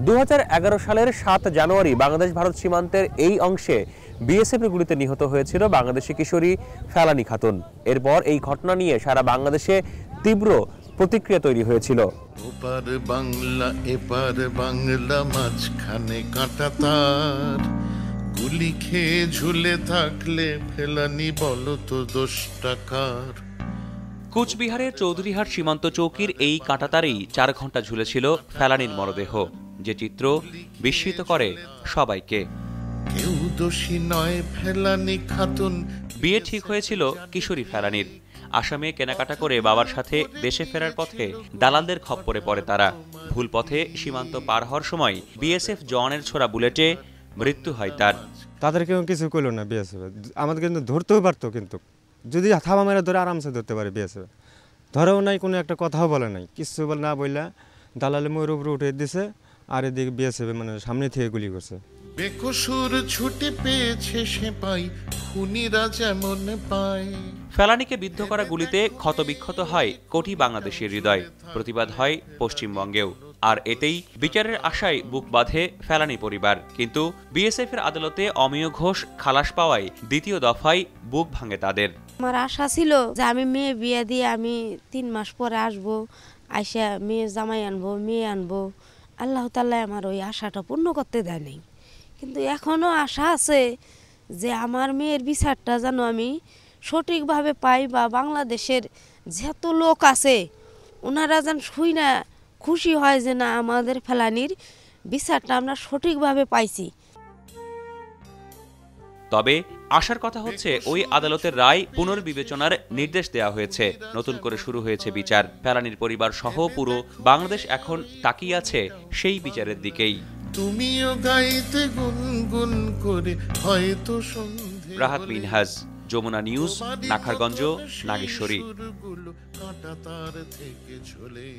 2011 সালের 7 জানুয়ারি বাংলাদেশ ভারত সীমান্তের এই অংশে বিএসএফের গুলিতে নিহত হয়েছিল বাংলাদেশি কিশোরী ফেলানী খাতুন। এরপর এই ঘটনা নিয়ে সারা বাংলাদেশে তীব্র প্রতিক্রিয়া তৈরি হয়েছিল। ওপার বাংলা এপার বাংলা মাঝখানে কাঁটাতার, গুলি খেয়ে ঝুলে থাকলে ফেলানী বলো তো দোষটা কার। কুচবিহারের চৌধুরীহাট সীমান্ত চৌকির এই কাঁটাতারেই 4 ঘন্টা ঝুলেছিল ফেলানীর মরদেহ, যে চিত্র বিস্মিত করে সবাইকে। কেউ দোষী নয় ফেলানী খাতুন। বিয়ে ঠিক হয়েছিল কিশোরী ফেলানীর। আসামে কেনাকাটা করে বাবার সাথে দেশে ফেরার পথে দালালদের খপ্পরে পড়ে তারা। ভুল পথে সীমান্ত পার হওয়ার সময় বিএসএফ জওয়ানের ছোড়া বুলেটে মৃত্যু হয় তার। তাদের কেউ কিছু করলো না বিএসএফ, আমাদের কিন্তু ধরতেও পারতো, কিন্তু যদি থাবা মেরে ধরে আরামসে ধরতে পারে বিএসএফ, ধরেও নাই, কোনো একটা কথাও বলে নাই, কিছু না বললা দালালে ময়ূর উপরে উঠে দিছে, আর এদিকে বিএসএফ মানে সামনে থেকে গুলি করছে। বেকসুর ছুটে পেয়েছে সেপাই, খুনিরা যেমন পায়। ফেলানীকে বিদ্ধ করা গুলিতে ক্ষতবিক্ষত হয় কোটি বাংলাদেশের হৃদয়। প্রতিবাদ হয় পশ্চিমবঙ্গেও, আর এতেই বিচারের আশায় বুক বাঁধে ফেলানী পরিবার। কিন্তু বিএসএফ এর আদালতে অমিয় ঘোষ খালাস পাওয়ায় দ্বিতীয় দফায় বুক ভাঙে তাদের। আমার আশা ছিল যে আমি মেয়ে বিয়ে দিয়ে আমি 3 মাস পরে আসবো, আইসা মেয়ে জামাই আনবো, মেয়ে আনবো। আল্লাহ তাআলা আমার ওই আশাটা পূর্ণ করতে দেয় নাই। কিন্তু এখনো আশা আছে যে আমার মেয়ের বিচারটা যেন আমি সঠিকভাবে পাই, বা বাংলাদেশের যত লোক আছে ওনারা যেন শুই না খুশি হয় যে না আমাদের ফেলানীর বিচারটা আমরা সঠিকভাবে পাইছি। তবে আশার কথা হচ্ছে ওই আদালতের রায় পুনর্বিবেচনার নির্দেশ দেওয়া হয়েছে। নতুন করে শুরু হয়েছে বিচার। ফেলানীর পরিবার সহ পুরো বাংলাদেশ এখন তাকিয়ে আছে সেই বিচারের দিকেই। তুমিও গাইতে গুনগুন করে হয়তো সন্ধে। রাহাত মিনহাজ, যমুনা নিউজ, নাখারগঞ্জ, নাগেশ্বরী। কাঁটাতার থেকে ঝোলে